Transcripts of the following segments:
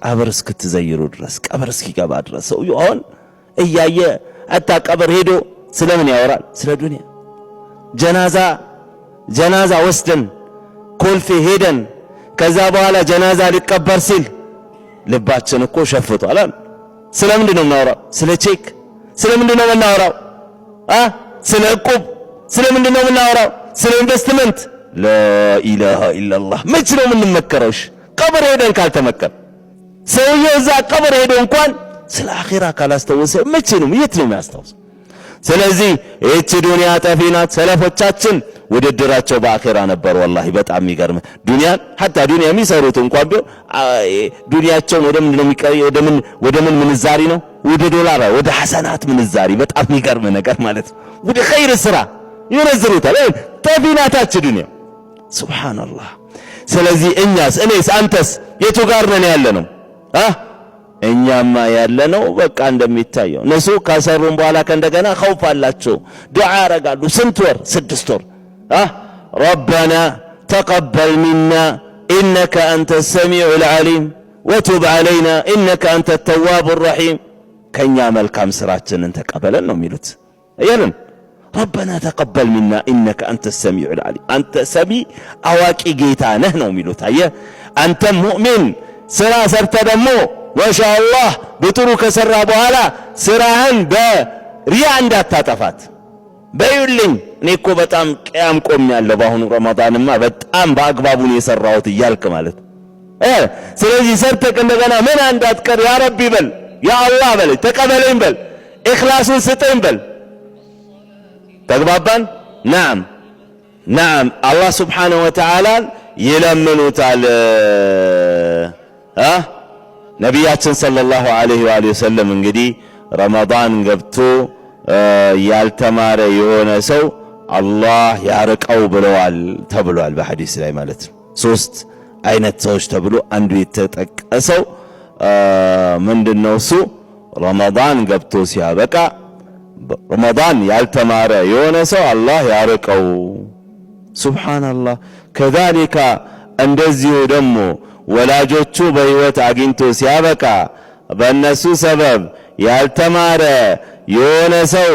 ቀብር እስክትዘይሩ ድረስ ቀብር እስኪገባ ድረስ ሰውየው አሁን እያየ አታ ቀብር ሄዶ ስለምን ያወራል? ስለ ዱንያ። ጀናዛ ወስደን ኮልፌ ሄደን ከዛ በኋላ ጀናዛ ሊቀበር ሲል ልባችን እኮ ሸፍቷል። ስለምንድን ነው የምናወራው? ስለ ቼክ ስለምንድን ነው የምናወራው? ስለ ዕቁብ ስለምንድን ነው የምናወራው? ስለ ኢንቨስትመንት ላኢላሃ ኢላላህ። መች ነው የምንመከረው? ቀብር ሄደን ካልተመከር ሰውየው እዛ ቀብር ሄዶ እንኳን ስለ አኺራ ካላስተወሰ መቼ ነው የት ነው የሚያስታውሰው? ስለዚህ እቺ ዱንያ ጠፊ ናት። ሰለፎቻችን ውድድራቸው በአኺራ ነበር። ወላሂ በጣም የሚገርም ዱንያን ሐታ ዱንያ የሚሰሩት እንኳን ቢሆን ዱንያቸውን ወደ ምን ምንዛሪ ነው? ወደ ዶላር፣ ወደ ሐሰናት ምንዛሪ። በጣም የሚገርም ነገር ማለት ነው። ወደ ኸይር ስራ ይነዝሩታል። ጠፊ ናታች ዱንያ ሱብሃንአላህ። ስለዚህ እኔስ አንተስ የቱ ጋር ነን ያለነው? እኛማ ያለነው በቃ እንደሚታየው እነሱ ካሰሩን በኋላ ከእንደገና ኸውፍ አላቸው፣ ዱዓ ያረጋሉ። ስንት ወር? 6 ወር። ረበና ተቀበል ሚና ኢነከ አንተ ሰሚዑል ዓሊም ወቱብ ዓለይና ኢነከ አንተ ተዋቡ ረሒም። ከኛ መልካም ስራችንን ተቀበለን ነው የሚሉት። እያለን ረበና ተቀበል ሚና ኢነከ አንተ ሰሚዑል ዓሊም፣ አንተ ሰሚ አዋቂ ጌታ ነህ ነው የሚሉት። አየህ አንተም ሙእሚን ስራ ሰርተ ደግሞ ማሻአላህ በጥሩ ከሰራ በኋላ ስራህን በሪያ እንዳታጠፋት። በይልኝ እኔ እኮ በጣም ቅያም ቆሜያለሁ በአሁኑ ረመዳንማ በጣም በአግባቡን የሰራሁት እያልክ ማለት ስለዚህ ሰርተህ እንደገና ምን እንዳትቀር ያ ረቢ በል፣ ያ አላህ በል፣ ተቀበለኝ በል፣ ኢኽላሱን ስጠኝ በል። ተግባባን? ነዓም አላህ ሱብሓነሁ ወተዓላ ይለምኑታል። ነቢያችን ሰለላሁ ዐለይሂ ወሰለም እንግዲህ ረመዳን ገብቶ ያልተማረ የሆነ ሰው አላህ ያርቀው ብለዋል ተብሏል በሐዲስ ላይ ማለት ነው። 3 አይነት ሰዎች ተብሎ አንዱ የተጠቀሰው ምንድነው? እሱ ረመዳን ገብቶ ሲያበቃ ረመዳን ያልተማረ የሆነ ሰው አላህ ያርቀው። ሱብሃንአላህ። ከዛሊካ እንደዚሁ ደግሞ ወላጆቹ በህይወት አግኝቶ ሲያበቃ በእነሱ ሰበብ ያልተማረ የሆነ ሰው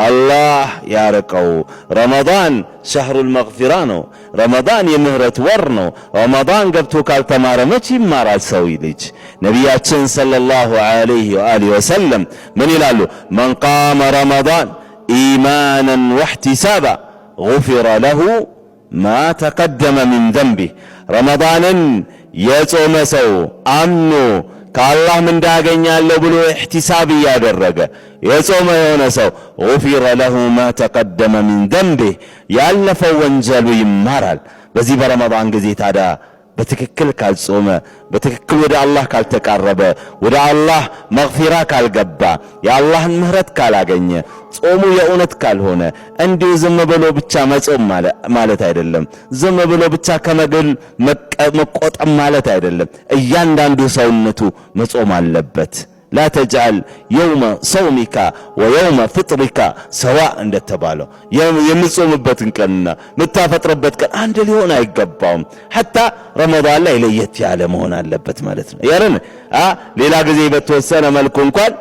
አላህ ያርቀው። ረመዳን ሸህሩል መግፊራ ነው። ረመዳን የምህረት ወር ነው። ረመዳን ገብቶ ካልተማረ መቼ ይማራል ሰው ልጅ? ነቢያችን ሰለላሁ ዐለይሂ ወሰለም ምን ይላሉ? መን ቃመ ረመዳን ኢማናን ወህቲሳባ ጉፊረ ለሁ ማ ተቀደመ ሚን ዘንቢህ። ረመዳንን የጾመ ሰው አምኖ ከአላህ ምን እንዳገኛለሁ ብሎ ኢህቲሳብ ያደረገ የጾመ የሆነ ሰው ጉፊረ ለሁ ማ ተቀደመ ሚን ዘንቢህ ያለፈው ወንጀሉ ይማራል። በዚህ በረመዳን ጊዜ ታዲያ በትክክል ካልጾመ፣ በትክክል ወደ አላህ ካልተቃረበ፣ ወደ አላህ መግፊራ ካልገባ፣ የአላህን ምህረት ካላገኘ፣ ጾሙ የእውነት ካልሆነ እንዲሁ ዝም ብሎ ብቻ መጾም ማለት አይደለም። ዝም ብሎ ብቻ ከመግል መቆጠም ማለት አይደለም። እያንዳንዱ ሰውነቱ መጾም አለበት። لا تجعل يوم صومك ويوم فطرك سواء እንደተባለው የምጾምበትን ቀንና የምታፈጥርበት ቀን አንድ ሊሆን አይገባውም። حتى ረመዳን ላይ ለየት ያለ መሆን አለበት ማለት ነው። ያረን ሌላ ጊዜ በተወሰነ መልኩ እንኳን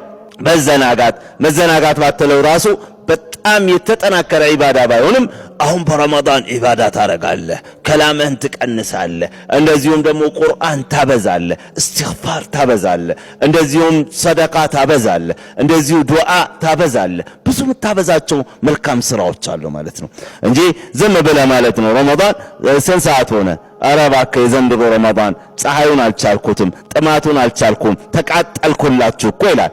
መዘናጋት ባተለው ራሱ በጣም የተጠናከረ ኢባዳ ባይሆንም አሁን በረመዳን ኢባዳ ታረጋለህ፣ ከላምህን ትቀንሳለህ፣ እንደዚሁም ደግሞ ቁርአን ታበዛለህ፣ እስትግፋር ታበዛለህ፣ እንደዚሁም ሰደቃ ታበዛለህ፣ እንደዚሁ ዱዓ ታበዛለህ። ብዙ የምታበዛቸው መልካም ስራዎች አሉ ማለት ነው እንጂ ዝም ብለህ ማለት ነው ረመዳን ስንት ሰዓት ሆነ ኧረ እባክህ የዘንድሮ ረመዳን ፀሐዩን አልቻልኩትም፣ ጥማቱን አልቻልኩም፣ ተቃጠልኩላችሁ እኮ ይላል።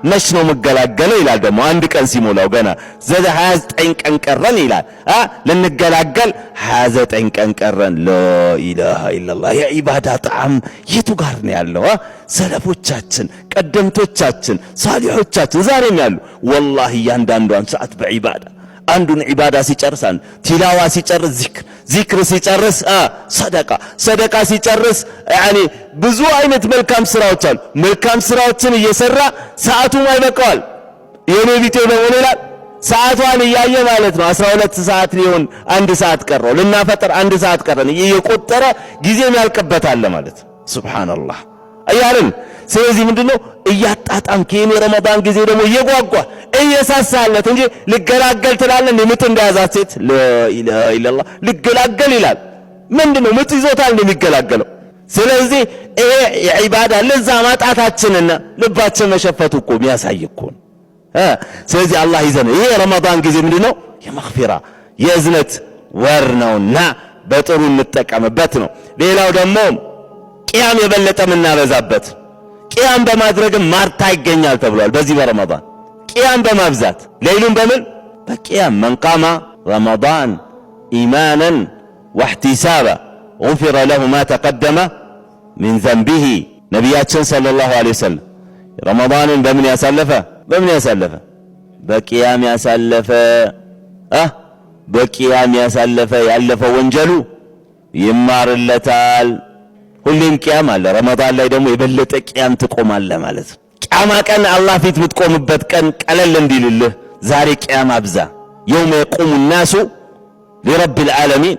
መች ነው መገላገለው ይላል። ደግሞ አንድ ቀን ሲሞላው ገና 29 ቀን ቀረን ይላል። ልንገላገል 29 ቀን ቀረን። ላኢላሃ ኢላላህ። የኢባዳ ጣዕም የቱ ጋር ነው ያለው? ሰለፎቻችን፣ ቀደምቶቻችን፣ ሳሊሖቻችን ዛሬም ያሉ ወላሂ እያንዳንዷን ሰዓት በኢባዳ አንዱን ኢባዳ ሲጨርስ ቲላዋ ሲጨርስ ዚክር ሲጨርስ ሰደቃ ሲጨርስ ብዙ አይነት መልካም ስራዎች አሉ። መልካም ስራዎችን እየሰራ ሰዓቱም አይበቃዋል። የኔ ቢጤ ነው ይላል። ሰዓቷን እያየ ማለት ነው 12 ሰዓት ሊሆን 1 ሰዓት ቀረው፣ ልናፈጥር 1 ሰዓት ቀረን እየቆጠረ ጊዜም ያልቅበታል ማለት ሱብሃንአላህ። አያልን። ስለዚህ ምንድነው እያጣጣምክ የኔ ረመዳን ጊዜ ደግሞ እየጓጓ እየሳሳለት እንጂ ልገላገል ትላለህ ምጥ እንደያዛት ሴት ለኢላሃ ኢላላህ ልገላገል ይላል። ምንድነው ምጥ ይዞታል እንደሚገላገለው። ስለዚህ ይሄ ኢባዳ ለዛ ማጣታችንና ልባችን መሸፈቱ እኮ የሚያሳይ እኮ ነው። ስለዚህ አላህ ይዘን ይሄ ረመዳን ጊዜ ምንድነው የመግፊራ የእዝነት ወር ነውና በጥሩ እንጠቀምበት ነው። ሌላው ደግሞ ቂያም የበለጠ ምናበዛበት ቂያም በማድረግም ማርታ ይገኛል ተብሏል። በዚህ በረመዳን ቂያም በማብዛት ሌሊቱን በምን በቂያም من قام رمضان إيمانا واحتسابا غفر له ما تقدم من ذنبه ነቢያችን ሰለላሁ ዐለይሂ ወሰለም ረመዳንን በምን ያሳለፈ በቂያም ያሳለፈ በቂያም ያሳለፈ ያለፈው ወንጀሉ ይማርለታል። ሁሌም ቂያም አለ። ረመዳን ላይ ደግሞ የበለጠ ቂያም ትቆማለህ ማለት ነው። ቂያማ ቀን አላህ ፊት የምትቆምበት ቀን ቀለል እንዲልልህ ዛሬ ቂያም አብዛ። የውመ የቁሙ الناس لرب العالمين